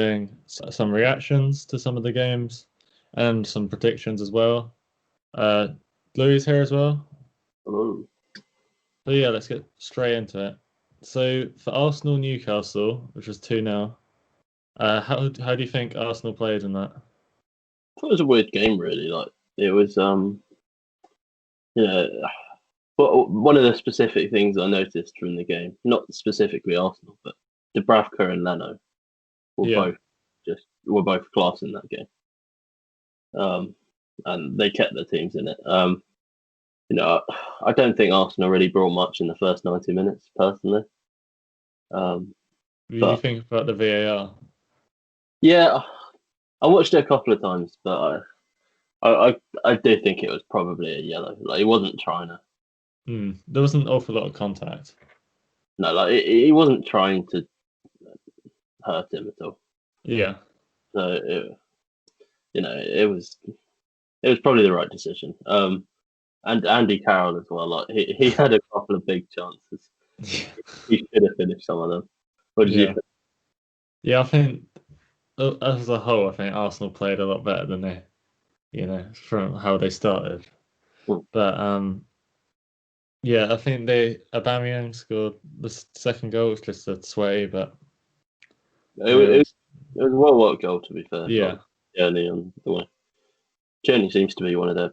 doing some reactions to some of the games and some predictions as well. Louis is here as well. Hello. So yeah, let's get straight into it. So for Arsenal Newcastle, which was 2-0, how do you think Arsenal played in that? It was a weird game, really. Like it was, but one of the specific things I noticed from the game, not specifically Arsenal, but Dubravka and Leno were both class in that game. And they kept their teams in it. I don't think Arsenal really brought much in the first 90 minutes, personally. What do you think about the VAR? Yeah, I watched it a couple of times, but I do think it was probably a yellow. Like he wasn't trying to. There wasn't an awful lot of contact. No, like he wasn't trying to hurt him at all. Yeah. So it was probably the right decision. And Andy Carroll as well. Like he had a couple of big chances. He should have finished some of them. What did you think? Yeah, I think as a whole, I think Arsenal played a lot better than they, from how they started. But I think Aubameyang scored the second goal. It was just a sway, but it was a well-worked goal, to be fair. Yeah. Journey on the way. Journey seems to be one of the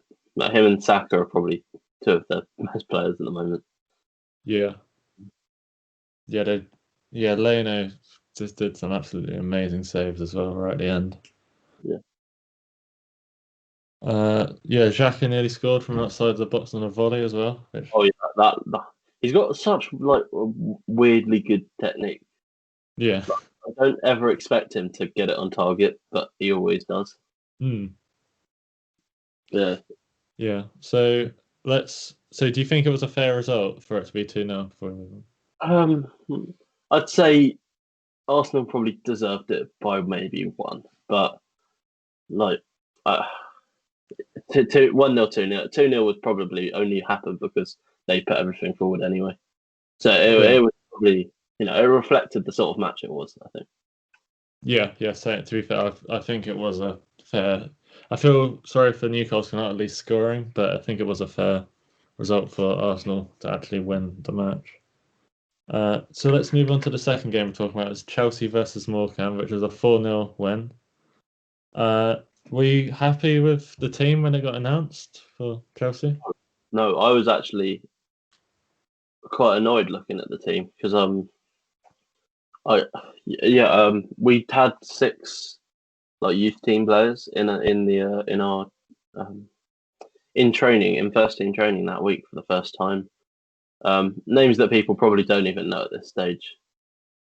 him and Saka are probably two of the best players at the moment. Yeah. Leno just did some absolutely amazing saves as well right at the end. Xhaka nearly scored from outside the box on a volley as well. That he's got such weirdly good technique. Yeah. I don't ever expect him to get it on target, but he always does. Yeah. Yeah. So do you think it was a fair result for it to be 2-0 for him? I'd say Arsenal probably deserved it by maybe one, but like 1-0, 2-0. 2-0 would probably only happen because they put everything forward anyway. So it was probably, it reflected the sort of match it was, I think. Yeah. So to be fair, I think it was a fair. I feel sorry for Newcastle not at least scoring, but I think it was a fair result for Arsenal to actually win the match. So let's move on to the second game we're talking about. It's Chelsea versus Morecambe, which was a 4-0 win. Were you happy with the team when it got announced for Chelsea? No, I was actually quite annoyed looking at the team because we had 6 youth team players in training, in first team training that week for the first time. Names that people probably don't even know at this stage,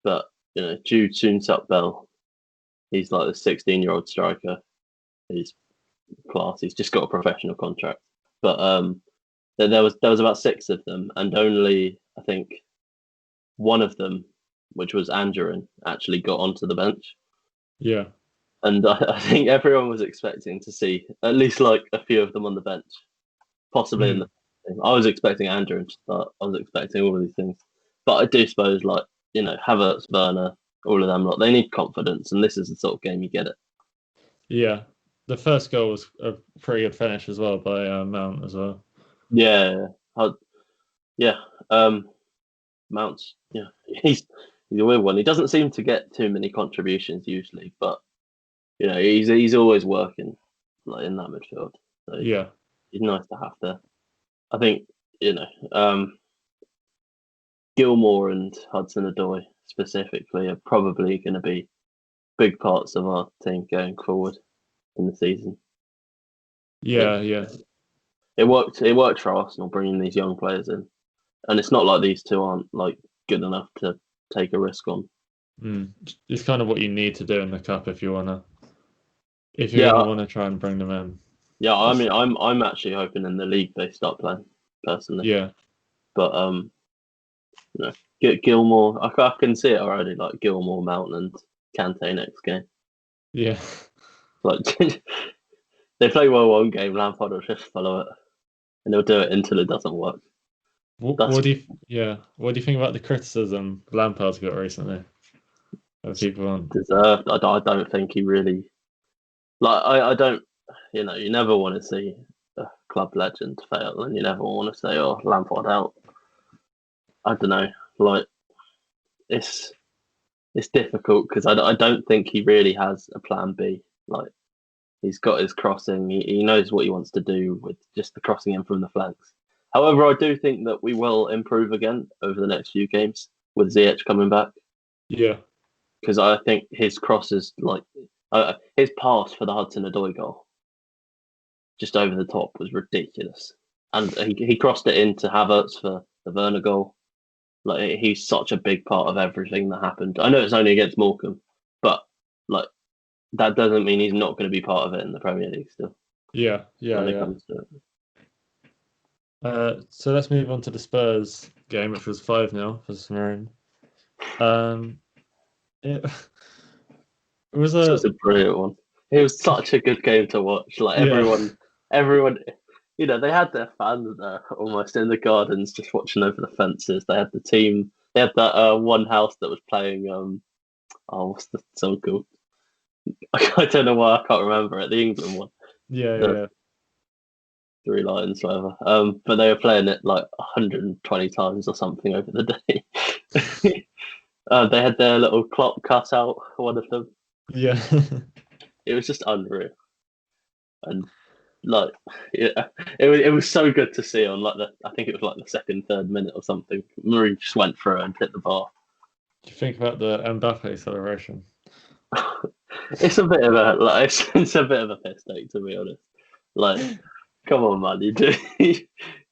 but Jude Soonsup-Bell, he's like the 16-year-old striker. He's class. He's just got a professional contract. But there was about 6 of them, and only I think one of them, which was Angerin, actually got onto the bench. Yeah. And I think everyone was expecting to see at least like a few of them on the bench, possibly in the. I was expecting Angerin to start. I was expecting all of these things, but I do suppose Havertz, Werner, all of them they need confidence, and this is the sort of game you get it. Yeah. The first goal was a pretty good finish as well by Mount as well. Yeah. Mount's he's a weird one. He doesn't seem to get too many contributions usually, but he's always working in that midfield. So he's nice to have there. I think Gilmour and Hudson-Odoi specifically are probably going to be big parts of our team going forward in the season. Yeah. It worked for Arsenal bringing these young players in, and it's not like these two aren't good enough to take a risk on. It's kind of what you need to do in the cup if you want to try and bring them in. Yeah, I mean, I'm actually hoping in the league they start playing personally. Yeah, but Gilmour, I can see it already. Like Gilmour, Mount, and Kante next game. Yeah, they play well one game. Lampard will just follow it, and he'll do it until it doesn't work. What do you think about the criticism Lampard's got recently? people on. Deserved. I don't think he really I don't. You never want to see a club legend fail, and you never want to say, "Oh, Lampard out." I don't know. Like it's difficult because I don't think he really has a plan B. Like he's got his crossing. He knows what he wants to do with just the crossing in from the flanks. However, I do think that we will improve again over the next few games with Ziyech coming back. Yeah. Because I think his crosses, his pass for the Hudson-Odoi goal, just over the top, was ridiculous. And he crossed it into Havertz for the Werner goal. Like he's such a big part of everything that happened. I know it's only against Morecambe, but like that doesn't mean he's not going to be part of it in the Premier League still. Yeah. When it comes to it. So let's move on to the Spurs game, which was 5-0 for Samarin. It was a brilliant one. It was such a good game to watch. Like everyone, they had their fans there almost in the gardens, just watching over the fences. They had the team. They had that one house that was playing. What's the song called? I don't know why I can't remember it. The England one. Yeah. Three Lions, whatever. But they were playing it like 120 times or something over the day. They had their little clock cut out, one of them. Yeah. It was just unreal. And it was so good to see on I think it was like the second, third minute or something. Murray just went through and hit the bar. Do you think about the Mbappe celebration? It's a bit of a it's a bit of a piss take, to be honest. Like, come on, man,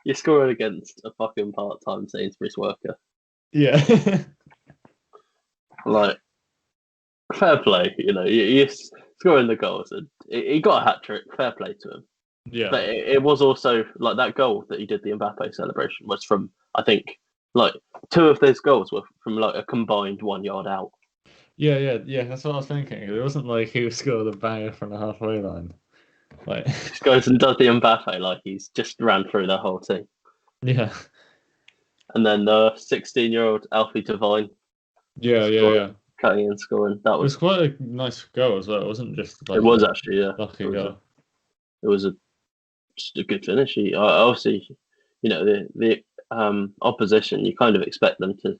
you're scoring against a fucking part-time Sainsbury's worker. Yeah. Like, fair play, you're scoring the goals, and he got a hat trick. Fair play to him. Yeah. But it was also like that goal that he did, the Mbappe celebration, was from, I think, like two of those goals were from like a combined 1 yard out. Yeah. That's what I was thinking. It wasn't like he scored a banger from the halfway line. Like just goes and does the Mbappe like he's just ran through the whole team. Yeah. And then the 16-year-old Alfie Devine. Yeah. Cutting and scoring. That was quite a nice goal as well. It wasn't just like it was actually, yeah. Lucky goal. It was just a good finish. Obviously, the opposition, you kind of expect them to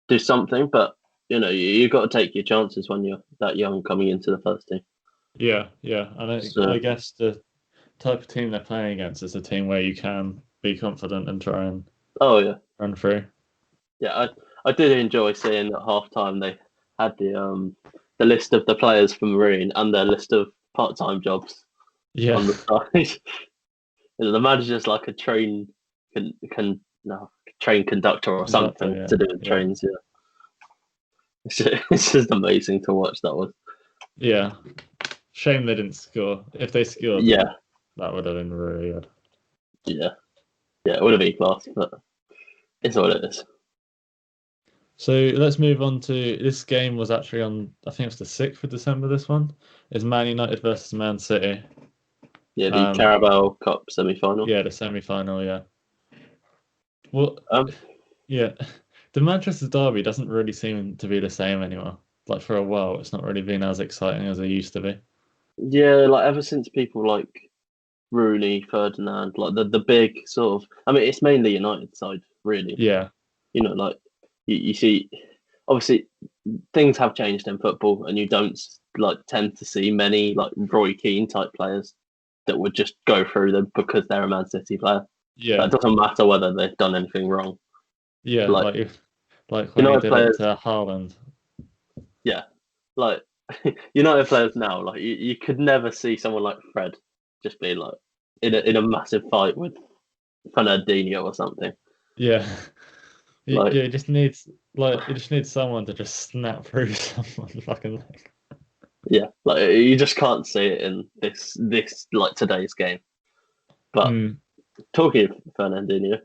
do something, but you got to take your chances when you're that young coming into the first team. Yeah, and I guess the type of team they're playing against is a team where you can be confident and try and run through. Yeah, I did enjoy seeing at halftime they had the list of the players for Marine and their list of part-time jobs on the side. The manager's like a train conductor or something to do with trains. Yeah, it's just amazing to watch. That was. Yeah, shame they didn't score. If they scored, that would have been really good. Yeah, it would have been class, but it's what it is. So let's move on to this game. Was actually on, I think it's the 6th of December. This one is Man United versus Man City. Yeah, the Carabao Cup semi-final. Yeah, the semi-final. Yeah. Well, the Manchester derby doesn't really seem to be the same anymore. Like for a while, it's not really been as exciting as it used to be. Yeah, like ever since people like Rooney, Ferdinand, like the big sort of. I mean, it's mainly United side, really. Yeah. Like you see, obviously things have changed in football, and you don't tend to see many like Roy Keane type players that would just go through them because they're a Man City player. Yeah, it doesn't matter whether they've done anything wrong. Yeah, like when he did players, it to Haaland. Yeah, like United players now, like you could never see someone like Fred just being like in a massive fight with Fernandinho or something. Yeah. You just need someone to just snap through someone's fucking leg. Yeah, like you just can't see it in this like today's game. But talking of Fernandinho,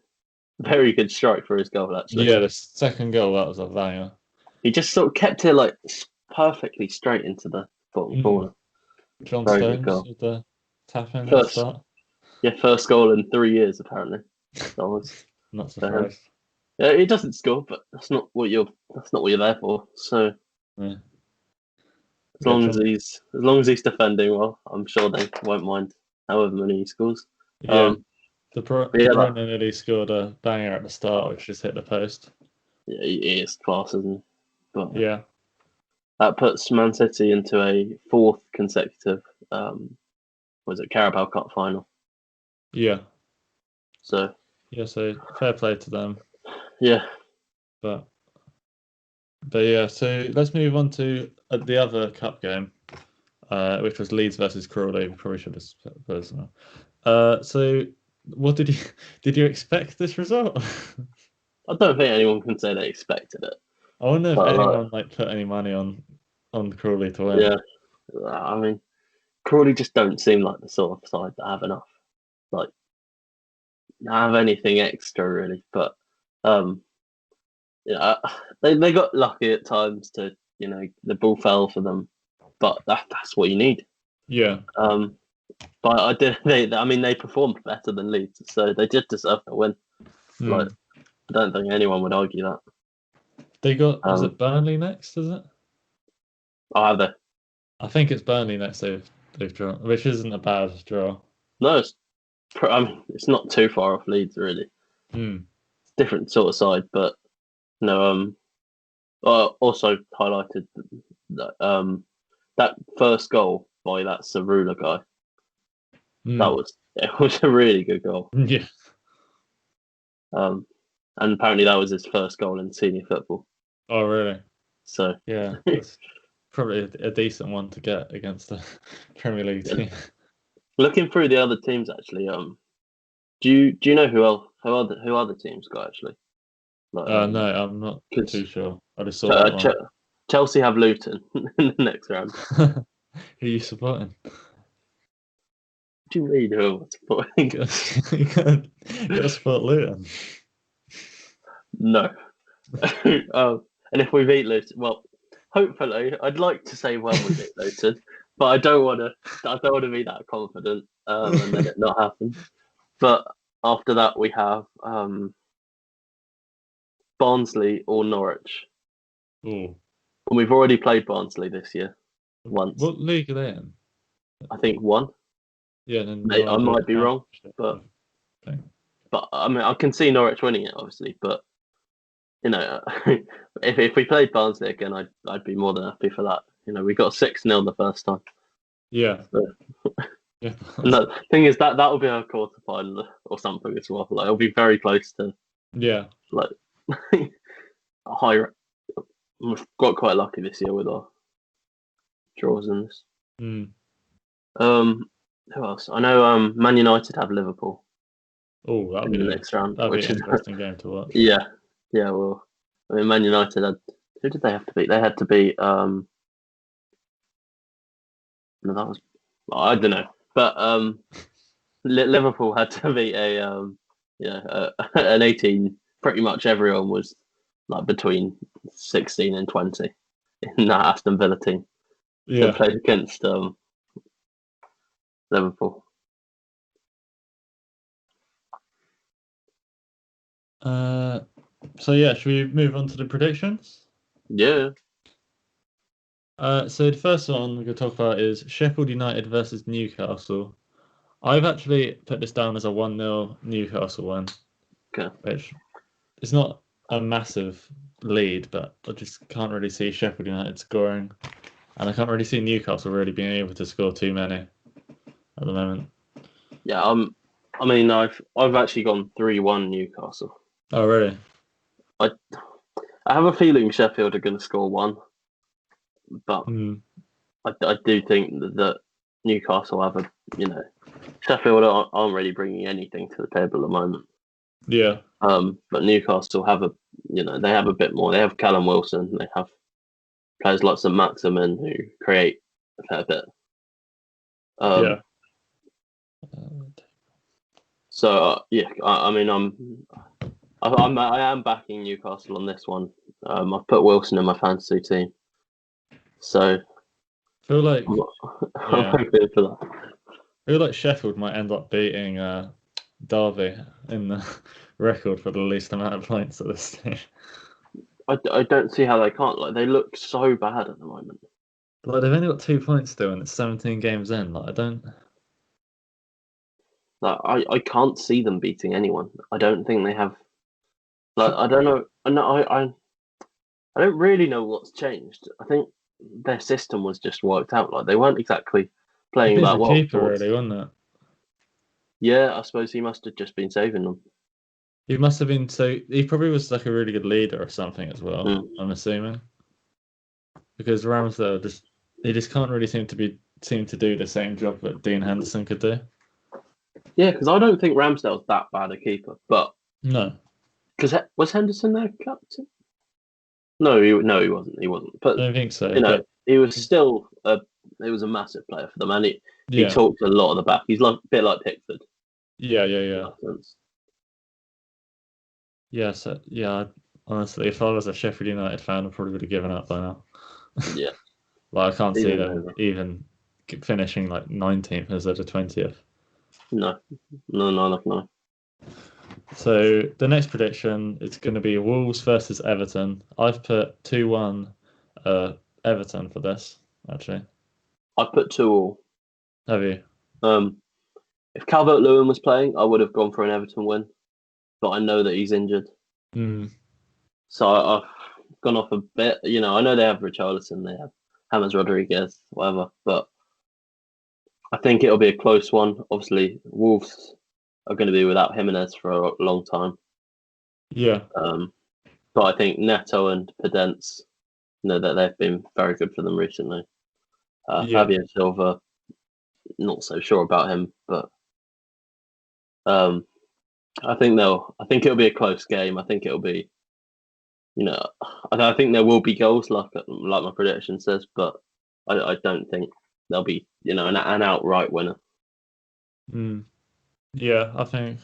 very good strike for his goal actually. Yeah, the second goal, that was a banger. He just sort of kept it like perfectly straight into the bottom corner. John Stones with the tap in at the start. Yeah, first goal in 3 years apparently. That was not surprised. Yeah, he doesn't score, but that's not what you're there for. So As long as he's defending well, I'm sure they won't mind however many he scores. Yeah, De Yeah, Bruyne nearly scored a banger at the start, which just hit the post. yeah, he is class, isn't he? But Yeah, that puts Man City into a fourth consecutive, was it Carabao Cup final? yeah, So so fair play to them. yeah, But yeah, so let's move on to the other cup game, which was Leeds versus Crawley. We probably should have put this on. So what did you expect this result? I don't think anyone can say they expected it. I wonder if But, anyone put any money on Crawley to win. yeah, I mean, Crawley just don't seem like the sort of side that have enough, like, have anything extra really. But yeah, they got lucky at times to the ball fell for them, but that's what you need. Yeah. But they performed better than Leeds, so they did deserve to win. Like, I don't think anyone would argue that. They got was it Burnley next? Is it? Oh, have they? I think it's Burnley next. They've drawn, which isn't a bad draw. No, it's not too far off Leeds really. Different sort of side, but no. Also highlighted that that first goal by that Cerula guy. It was a really good goal. Yeah. And apparently that was his first goal in senior football. Oh, really? So yeah, it's probably a decent one to get against the Premier League team. Looking through the other teams, actually, do you know who other teams got actually? Like, no, I'm not too sure. I just saw that one. Chelsea have Luton in the next round. Who are you supporting? What do you mean who I'm supporting? You gotta support Luton. No. And if we beat Luton, well, hopefully, I'd like to say when we beat Luton, but I don't want to be that confident and then it not happen. But after that, we have Barnsley or Norwich. Ooh. And we've already played Barnsley this year once. What league are they in? I think one. Yeah, then I might be wrong, but I mean, I can see Norwich winning it, obviously. But if we played Barnsley again, I'd be more than happy for that. We got 6-0 the first time. Yeah. So, yeah. And the thing is that will be our quarter final or something as well. Like, it'll be very close to. Yeah. Like a high. We've got quite lucky this year with our draws in this. Who else? I know Man United have Liverpool. Oh, that'll be the next round. That'll be an interesting game to watch. Yeah. Well, I mean, Man United had. Who did they have to beat? They had to beat. No, that was. I don't know, but Liverpool had to beat an 18. Pretty much everyone was like between 16 and 20 in that Aston Villa team. Yeah. That played against Liverpool. So yeah, should we move on to the predictions? Yeah. So the first one we're going to talk about is Sheffield United versus Newcastle. I've actually put this down as a 1-0 Newcastle win. Okay. Which is not a massive lead, but I just can't really see Sheffield United scoring, and I can't really see Newcastle really being able to score too many at the moment. Yeah, I mean, I've actually gone 3-1 Newcastle. Oh, really? I have a feeling Sheffield are going to score one, but I do think that Newcastle have Sheffield aren't really bringing anything to the table at the moment. Yeah. But Newcastle have they have a bit more. They have Callum Wilson. They have players like St Maximin who create a fair bit. Yeah. So I mean, I am backing Newcastle on this one. I've put Wilson in my fantasy team, so I feel like I'm hoping for that. I feel like Sheffield might end up beating Derby in the record for the least amount of points at this stage. I don't see how they can't. Like, they look so bad at the moment. Like they've only got 2 points still, and it's 17 games in. Like I don't. Like I can't see them beating anyone. I don't think they have. Like I don't know. I don't really know what's changed. I think their system was just worked out. Like they weren't exactly I playing think it's that the well keeper, towards. really, wasn't it? Yeah, I suppose he must have just been saving them. He must have been so. He probably was like a really good leader or something as well. Mm. I'm assuming because Ramsdale just can't really seem to do the same job that Dean Henderson could do. Yeah, because I don't think Ramsdale's that bad a keeper. But No, because was Henderson their captain? No, he wasn't. He wasn't. I But don't think so. you know, But he was still a. He was a massive player for them, and he yeah, talked a lot of the back. He's like a bit like Pickford in yeah. that sense. Yeah, so yeah, honestly, if I was a Sheffield United fan, I probably would have given up by now. Yeah, Like I can't see season's them over. even finishing like 19th instead of 20th. No, no. So the next prediction is going to be Wolves versus Everton. I've put 2-1 Everton for this, actually. I put 2-2. Have you? Um, if Calvert-Lewin was playing, I would have gone for an Everton win, but I know that he's injured, Mm, so I've gone off a bit. You know, I know they have Richarlison, they have James Rodriguez, whatever, but I think it'll be a close one. Obviously, Wolves are going to be without Jimenez for a long time. yeah, But I think Neto and Podence, you know, that they've been very good for them recently. yeah, Fabio Silva, not so sure about him, but um, I think it'll be a close game. I think it'll be, you know, I think there will be goals, like my prediction says, but I don't think there'll be, you know, an outright winner. mm, yeah. I think.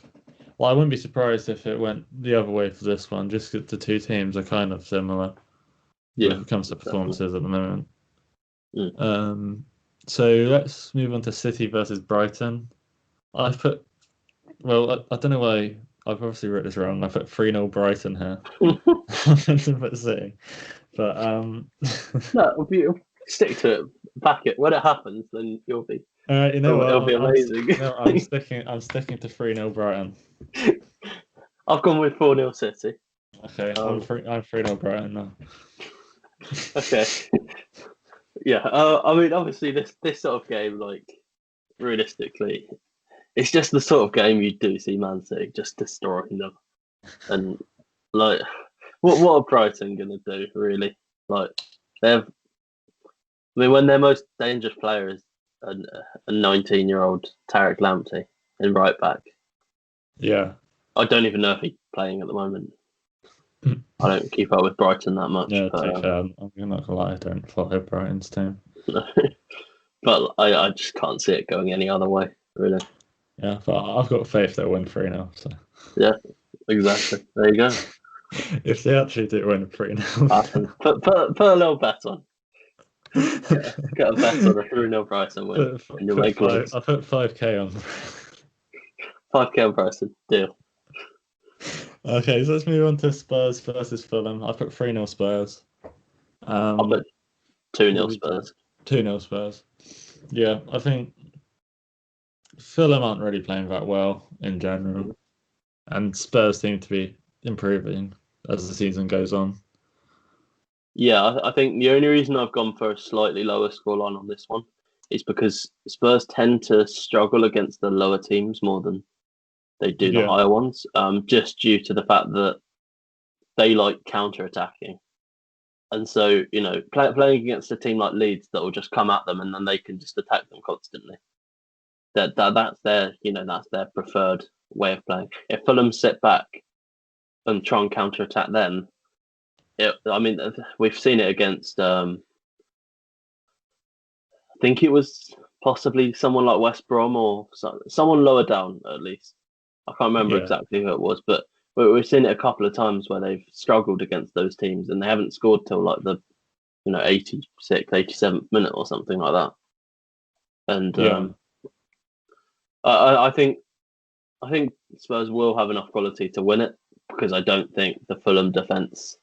Well, I wouldn't be surprised if it went the other way for this one, just 'cause the two teams are kind of similar when Yeah, it comes to definitely. performances at the moment. Mm. Um, so let's move on to City versus Brighton. I've put Well, I don't know why. I've obviously written this wrong. I put 3-0 Brighton here. I meant to put City. But No, stick to it, back it. When it happens, then you know what? it'll be amazing. No, I'm sticking to 3-0 Brighton. I've gone with 4-0 City. Okay, I'm 3-0 Brighton now. Okay. Yeah, I mean, obviously, this sort of game, like realistically, it's just the sort of game you do see Man City just destroying them, and like, what are Brighton gonna do really? Like, they've, I mean, when their most dangerous player is a 19-year-old Tarek Lamptey in right back, Yeah. I don't even know if he's playing at the moment. I don't keep up with Brighton that much, Yeah, to be fair, I'm not gonna lie, I don't follow Brighton's team. but I just can't see it going any other way, really. Yeah, but I've got faith they'll win 3-0. So Yeah, exactly. There you go. if they actually do win 3-0, Put a little bet on. Get a bet on a 3-0 Brighton win, and you'll make loads. I put 5k on. 5k on Brighton, deal. Okay, so let's move on to Spurs versus Fulham. I put 3-0 Spurs. I'll put 2-0 Spurs. 2-0 Spurs. Yeah, I think Fulham aren't really playing that well in general, and Spurs seem to be improving as the season goes on. Yeah, I think the only reason I've gone for a slightly lower scoreline on this one is because Spurs tend to struggle against the lower teams more than they do the Yeah, higher ones, just due to the fact that they like counter-attacking. And so, you know, playing against a team like Leeds that will just come at them and then they can just attack them constantly. That's their preferred way of playing. If Fulham sit back and try and counter-attack them, I mean, we've seen it against. I think it was possibly someone like West Brom or someone lower down at least. I can't remember yeah, exactly who it was, but we've seen it a couple of times where they've struggled against those teams and they haven't scored till like the 86th, 87th minute or something like that. And yeah. I think Spurs will have enough quality to win it because I don't think the Fulham defence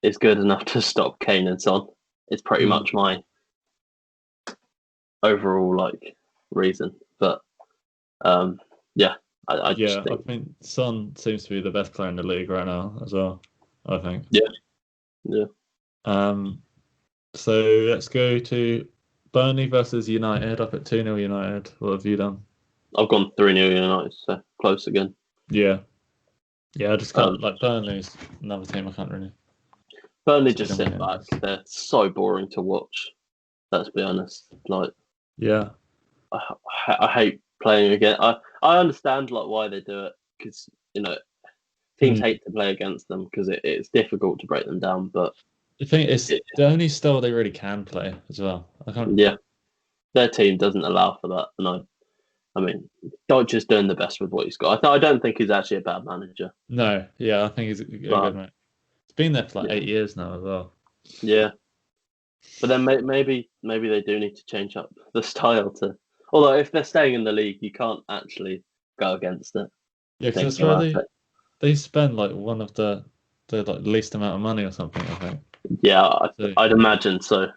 is good enough to stop Kane and Son. It's pretty much my overall like reason. But yeah, I just I think think Son seems to be the best player in the league right now as well. I think. yeah. So let's go to Burnley versus United. Up at 2-0 United. What have you done? I've gone 3-0 United, so close again. Yeah. I just can't like Burnley's another team I can't really. Burnley just sit back. They're so boring to watch. Let's be honest. Like, yeah, I hate playing again. I understand like why they do it because teams hate to play against them because it's difficult to break them down. But I think it's the only style they really can play as well. Yeah, their team doesn't allow for that, and I mean, Dodger's doing the best with what he's got. I don't think he's actually a bad manager. No, I think he's a good mate. He's been there for like 8 years now as well. Yeah, but then maybe they do need to change up the style to. Although if they're staying in the league, you can't actually go against it. Yeah, because that's where they spend like one of the like least amount of money or something. I think. Yeah, I'd imagine so.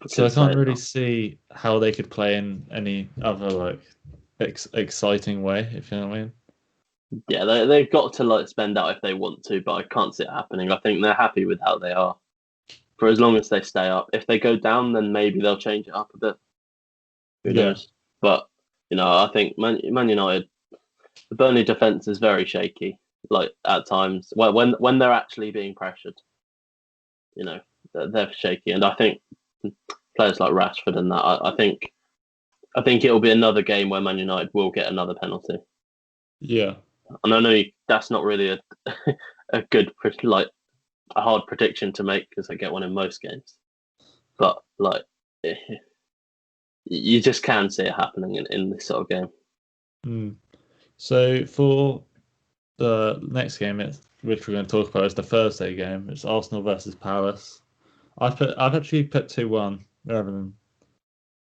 So I can't really see how they could play in any other like exciting way, if you know what I mean. Yeah, they've got to like spend out if they want to, but I can't see it happening. I think they're happy with how they are for as long as they stay up. If they go down, then maybe they'll change it up a bit. Who knows? But I think Man United, the Burnley defense is very shaky. Like at times, when they're actually being pressured, they're shaky, and I think players like Rashford and that. I think it'll be another game where Man United will get another penalty. Yeah, and I know that's not really a good like a hard prediction to make because they get one in most games, but like you just can see it happening in this sort of game. So for the next game, which we're going to talk about, is the Thursday game. It's Arsenal versus Palace. I've actually put 2-1 rather than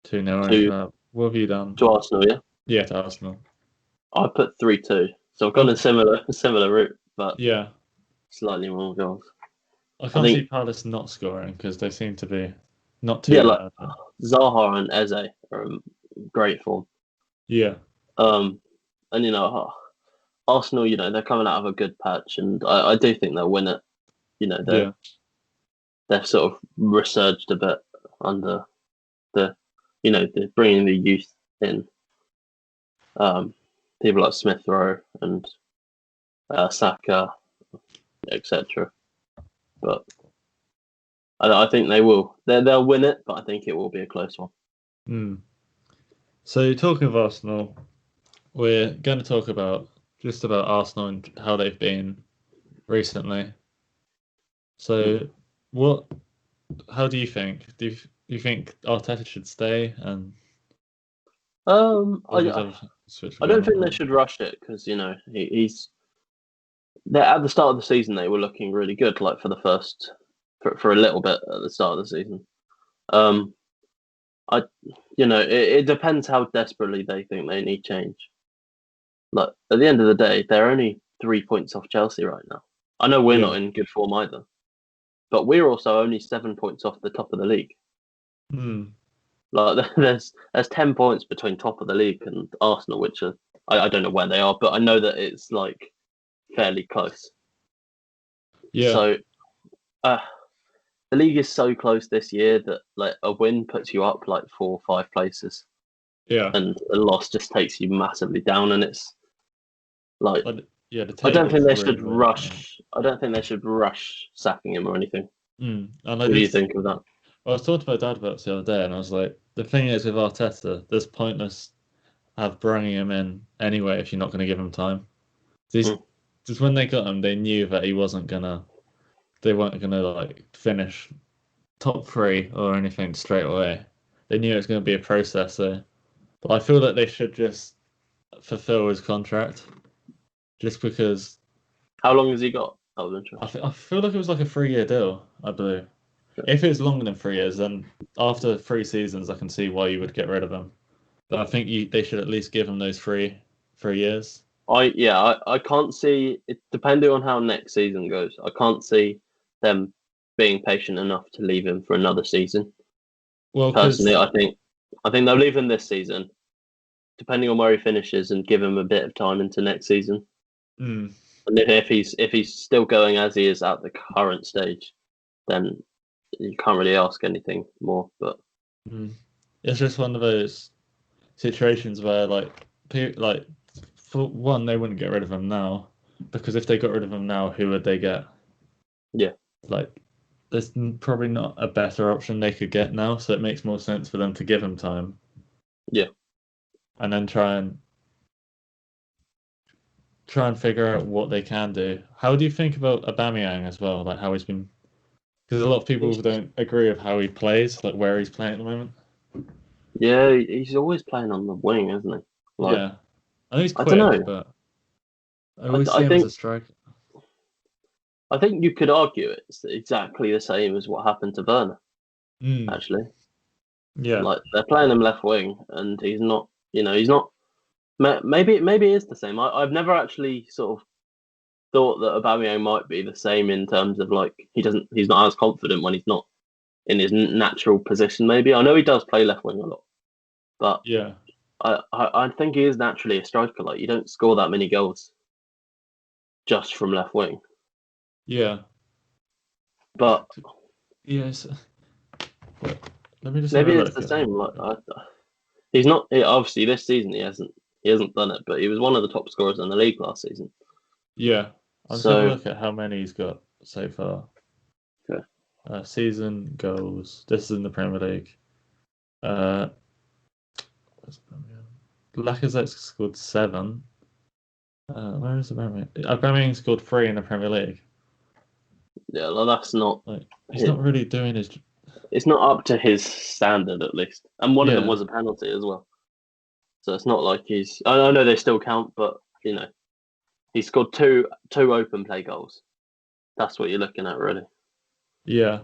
2-0. What have you done? To Arsenal, yeah. Yeah, to Arsenal. I put 3-2. So I've gone a similar route, but slightly more goals. I can't see Palace not scoring because they seem to be not too bad. Like Zaha and Eze are in great form. Yeah. And Arsenal, they're coming out of a good patch, and I do think they'll win it. They've sort of resurged a bit under the bringing the youth in. People like Smith Rowe and Saka, etc. But I think they will. They'll win it, but I think it will be a close one. So talking of Arsenal, we're going to talk about Arsenal and how they've been recently. So, how do you think? Do you think Arteta should stay? And I don't think they should rush it because he's. At the start of the season, they were looking really good, like for a little bit at the start of the season. It depends how desperately they think they need change. Like at the end of the day, they're only 3 points off Chelsea right now. I know we're not in good form either, but we're also only 7 points off the top of the league. Like there's 10 points between top of the league and Arsenal, which are I don't know where they are, but I know that it's like fairly close. Yeah. So the league is so close this year that like a win puts you up like 4 or 5 places. Yeah. And a loss just takes you massively down, and it's like I don't think they should rush. I don't think they should rush sacking him or anything. What do you think of that? I was talking to my dad about this the other day, and I was like, the thing is with Arteta, there's pointless bringing him in anyway if you're not going to give him time. Just when they got him, they knew that they weren't gonna like finish top 3 or anything straight away. They knew it was going to be a process. So, but I feel that they should just fulfill his contract, just because. How long has he got? I feel like it was like a 3-year deal, I believe. If it's longer than 3 years, then after 3 seasons, I can see why you would get rid of him. But I think they should at least give him those 3 years. I can't see it, depending on how next season goes. I can't see them being patient enough to leave him for another season. Well, personally, I think I think they'll leave him this season, depending on where he finishes, and give him a bit of time into next season. Mm. And if he's still going as he is at the current stage, then you can't really ask anything more. But it's just one of those situations where, for one, they wouldn't get rid of him now, because if they got rid of him now, who would they get? Yeah, there's probably not a better option they could get now, so it makes more sense for them to give him time. Yeah, and then try and figure out what they can do. How do you think about Aubameyang as well? Like how he's been, because a lot of people don't agree with how he plays, like where he's playing at the moment. Yeah, he's always playing on the wing, isn't he? Yeah, I know he's quick, I don't know. but I always see him as a striker. I think you could argue it's exactly the same as what happened to Werner. Actually, yeah, like they're playing him left wing, and he's not. He's not. Maybe it is the same. I've never actually sort of thought that Aubameyang might be the same in terms of like he's not as confident when he's not in his natural position. Maybe I know he does play left wing a lot, but yeah, I think he is naturally a striker. Like you don't score that many goals just from left wing. Yeah, but yes. Let me just maybe it's the same. Like he's not obviously this season he hasn't done it, but he was one of the top scorers in the league last season. Yeah, I'll take a look at how many he's got so far. Okay. Season goals. This is in the Premier League. Lacazette scored 7. Where is Aubameyang? Aubameyang scored 3 in the Premier League. Yeah, well, that's not. He's not really doing his. It's not up to his standard, at least. And one of them was a penalty as well. So it's not like he's. I know they still count, but he scored two open play goals. That's what you're looking at, really. Yeah.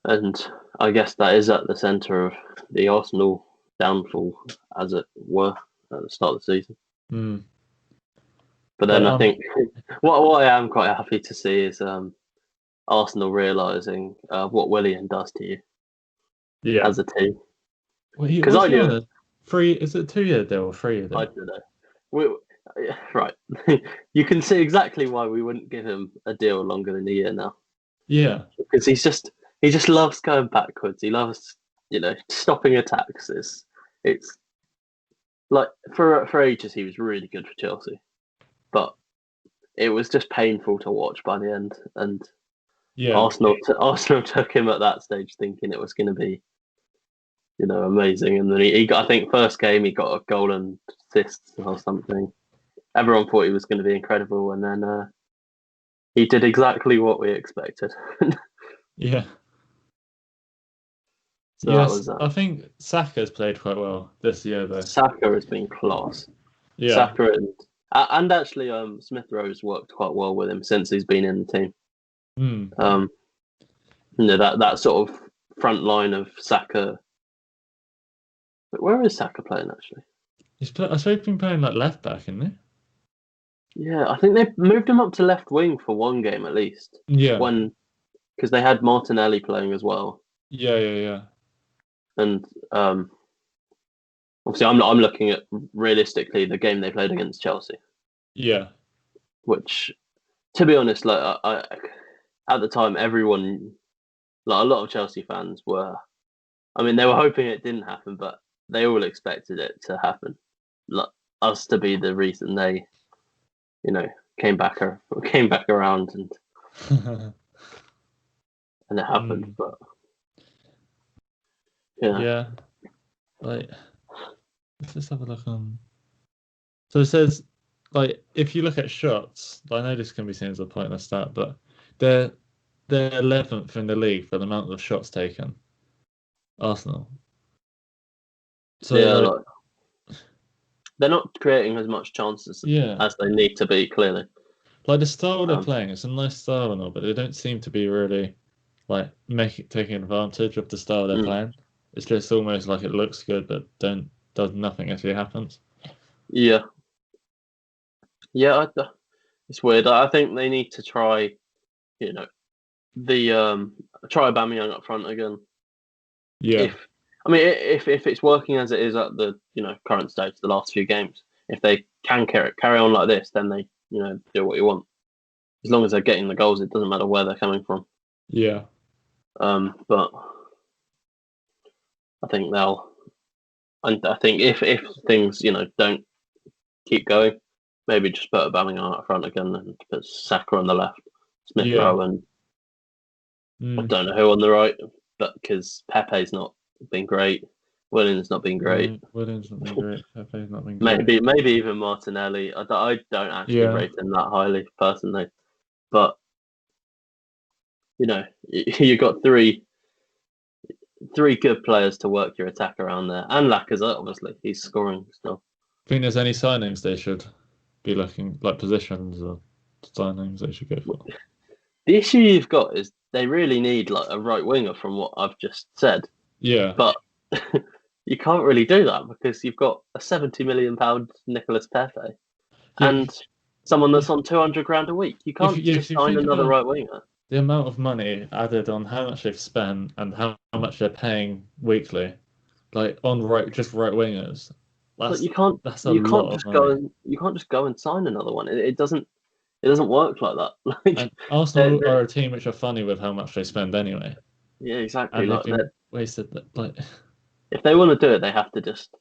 And I guess that is at the centre of the Arsenal downfall, as it were, at the start of the season. But then I think what I am quite happy to see is Arsenal realising what Willian does to you as a team. Because I knew it. Is it a 2-year deal or 3-year deal? I don't know. Right. You can see exactly why we wouldn't give him a deal longer than a year now. Yeah. Because he just loves going backwards. He loves, stopping attacks. It's like for ages he was really good for Chelsea. But it was just painful to watch by the end. And Arsenal took him at that stage thinking it was going to be, amazing. And then he got, I think, first game he got a goal and assists or something. Everyone thought he was going to be incredible, and then he did exactly what we expected. Yeah. So yes, I think Saka's played quite well this year, though. Saka has been class. Yeah. Saka and actually Smith Rowe's worked quite well with him since he's been in the team. That sort of front line of Saka. But where is Saka playing actually? I suppose he's been playing like left back, isn't he? Yeah, I think they moved him up to left wing for one game at least. Yeah. Because they had Martinelli playing as well. Yeah. And obviously, I'm looking at realistically the game they played against Chelsea. Yeah. Which, to be honest, like I at the time, everyone, like a lot of Chelsea fans were. I mean, they were hoping it didn't happen, but they all expected it to happen. Like us to be the reason they, came back around and and it happened. But yeah, like let's just have a look on. So it says, like, if you look at shots, I know this can be seen as a pointless stat, but they're 11th in the league for the amount of shots taken. Arsenal. So they're not creating as much chances as they need to be, clearly. Like the style they're playing, it's a nice style and all, but they don't seem to be really like taking advantage of the style they're playing. It's just almost like it looks good, but does nothing actually happens. Yeah, it's weird. I think they need to try, try Aubameyang up front again. Yeah. I mean, if it's working as it is at the current stage, the last few games, if they can carry on like this, then they do what you want. As long as they're getting the goals, it doesn't matter where they're coming from. Yeah. But I think I think if things don't keep going, maybe just put Aubameyang up front again and put Saka on the left, Smith Rowe, and I don't know who on the right, but because Pepe's not been great, Willian's not been great. Willian's not been great. Pepe's not been great. Maybe even Martinelli. I don't actually rate him that highly personally, but you got three good players to work your attack around there, and Lacazette obviously he's scoring still. Think there's any signings they should be looking, like positions or signings they should go for? The issue you've got is they really need like a right winger from what I've just said. Yeah. But you can't really do that because you've got a £70 million Nicolas Pepe and someone that's on 200 grand a week. You can't just sign another right winger. The amount of money added on how much they've spent and how much they're paying weekly, like on right wingers. But you can't just go and sign another one. It doesn't work like that. And Arsenal are a team which are funny with how much they spend anyway. Yeah, exactly. And wasted like. If they want to do it, they have to just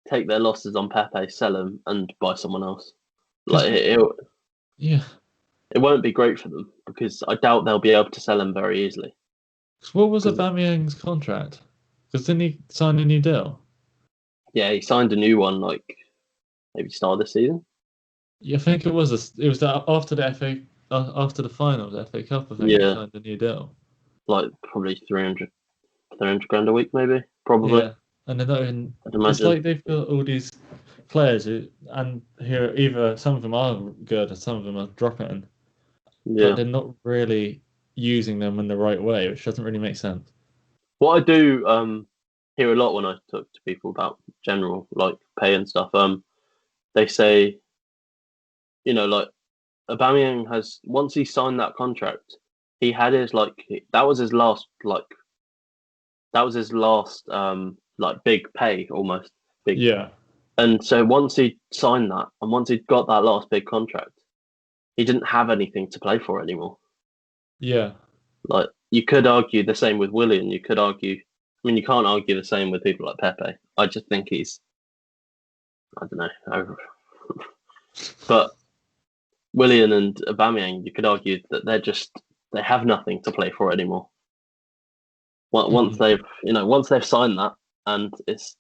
take their losses on Pepe, sell him, and buy someone else. It won't be great for them because I doubt they'll be able to sell him very easily. What was Aubameyang's contract? Because didn't he sign a new deal? Yeah, he signed a new one, like maybe start of the season. Yeah, I think it was. After the finals, FA Cup. I think he signed a new deal. Like probably 300 grand a week, maybe. Probably. Yeah, and they're not even. It's like they've got all these players who either some of them are good and some of them are dropping. Yeah. But they're not really using them in the right way, which doesn't really make sense. What I do hear a lot when I talk to people about general like pay and stuff, they say, like Aubameyang has, once he signed that contract, he had his that was his last big pay almost. Big. Yeah. And so once he signed that and once he'd got that last big contract, he didn't have anything to play for anymore. Yeah. Like you could argue the same with Willian. You can't argue the same with people like Pepe. I just think he's, I don't know. But Willian and Aubameyang, you could argue that they have nothing to play for anymore. Once they've signed that and it's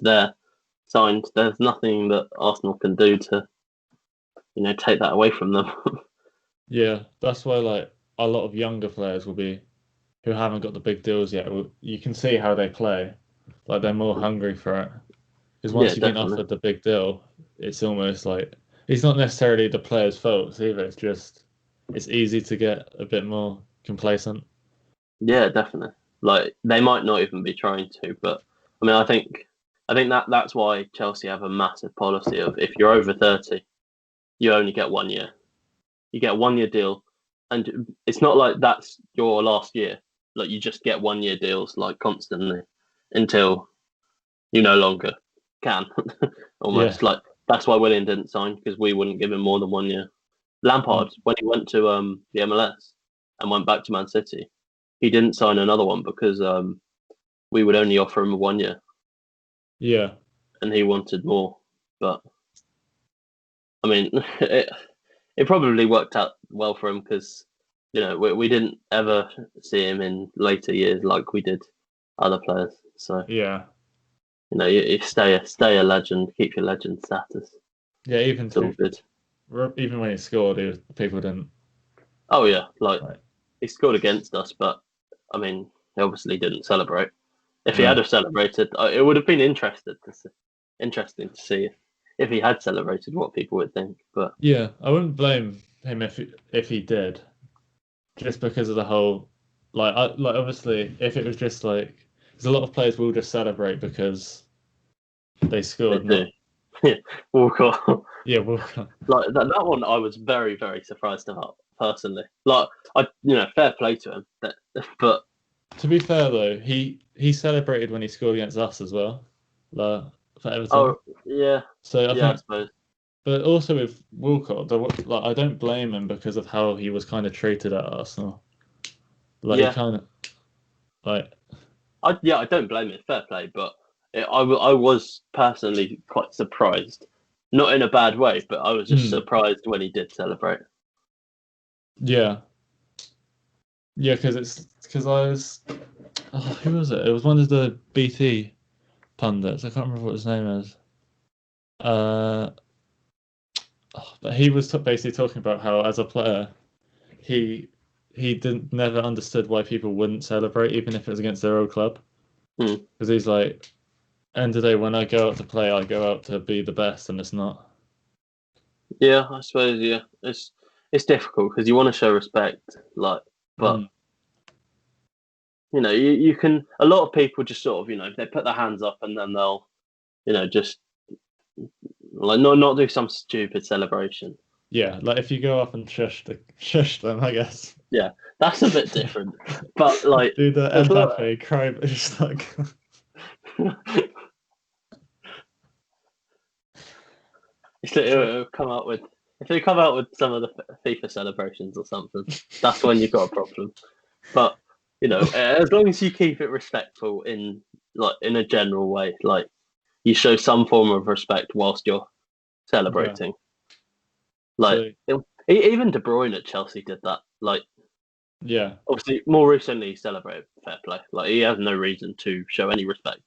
there signed, there's nothing that Arsenal can do to take that away from them. Yeah, that's why a lot of younger players who haven't got the big deals yet. You can see how they play, like they're more hungry for it. Because once you've been offered the big deal, it's almost like it's not necessarily the player's fault either. It's just it's easy to get a bit more complacent. Yeah, definitely. Like they might not even be trying to, but I mean, I think that's why Chelsea have a massive policy of if you're over 30, you only get 1 year. You get a 1 year deal, and it's not like that's your last year. Like you just get 1 year deals like constantly until you no longer can. Almost like that's why Willian didn't sign because we wouldn't give him more than 1 year. Lampard, when he went to the MLS and went back to Man City, he didn't sign another one because we would only offer him a 1 year. Yeah, and he wanted more, but I mean, it probably worked out well for him because we didn't ever see him in later years like we did other players. So yeah, you stay a legend, keep your legend status. Yeah, even good. Even when he scored, people didn't. Oh yeah, he scored against us, but I mean, he obviously didn't celebrate. If he had have celebrated, it would have been interesting to see if he had celebrated what people would think. But yeah, I wouldn't blame him if he did, just because of the whole obviously if it was just because a lot of players will just celebrate because they scored. Yeah, Walker. Yeah, Walker. That one, I was very, very surprised about personally. Fair play to him, but To be fair though, he celebrated when he scored against us as well, like, for Everton. Oh yeah, So I yeah, I think, suppose. but also with Walcott, like I don't blame him because of how he was kind of treated at Arsenal. Like he Yeah, kind of like I don't blame it. Fair play, but I was personally quite surprised, not in a bad way, but I was just surprised when he did celebrate. yeah, because I was who was it? It was one of the BT pundits. I can't remember what his name is. But he was basically talking about how as a player he didn't never understood why people wouldn't celebrate even if it was against their old club. Because he's like, end of the day, when I go out to play, I go out to be the best, and it's not. Yeah, I suppose. Yeah, it's difficult because you want to show respect, like, but you can. A lot of people just sort of, they put their hands up and then they'll, just like not do some stupid celebration. Yeah, like if you go up and shush them, I guess. Yeah, that's a bit different. But like, do the Mbappe cry, but just like. It'll come out with if they come out with some of the FIFA celebrations or something, that's when you've got a problem. But as long as you keep it respectful in a general way, like you show some form of respect whilst you're celebrating. Yeah. Like even De Bruyne at Chelsea did that. Like, yeah, obviously more recently he celebrated fair play. Like he has no reason to show any respect.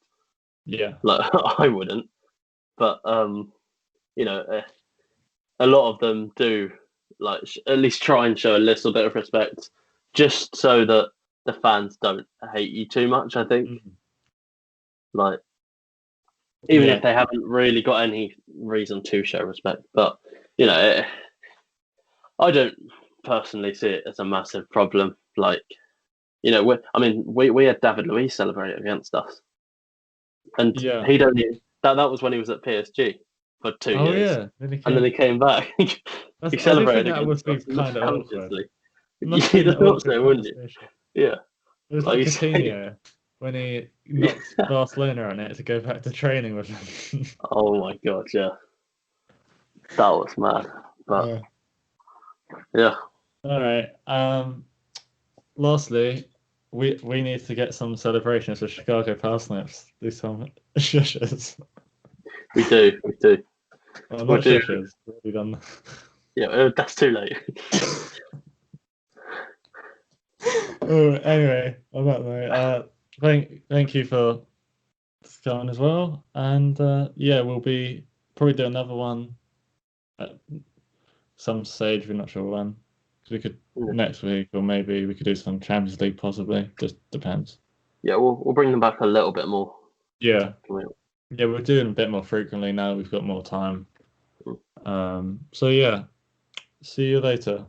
Yeah, like I wouldn't, but a lot of them do like at least try and show a little bit of respect, just so that the fans don't hate you too much. I think, like, even if they haven't really got any reason to show respect, but I don't personally see it as a massive problem. Like, we had David Luiz celebrate against us, and he'd only that was when he was at PSG for 2 years. Oh yeah, and then he came back. He celebrated that would be kind of awkward. You'd have thought so, wouldn't you? Yeah. It was like Coutinho when he knocked Barcelona on it to go back to training with him. Oh my god, yeah. That was mad. But yeah. All right. Lastly, we need to get some celebrations for Chicago Parsnips. Do some shushes. We do. Well, not shushes. We've done. Yeah, that's too late. Anyway, on that note, thank you for coming as well, and we'll be probably do another one at some stage. We're not sure when. We could next week, or maybe we could do some Champions League, possibly. Just depends. Yeah, we'll bring them back a little bit more. Yeah, we're doing a bit more frequently now. We've got more time. So yeah, see you later.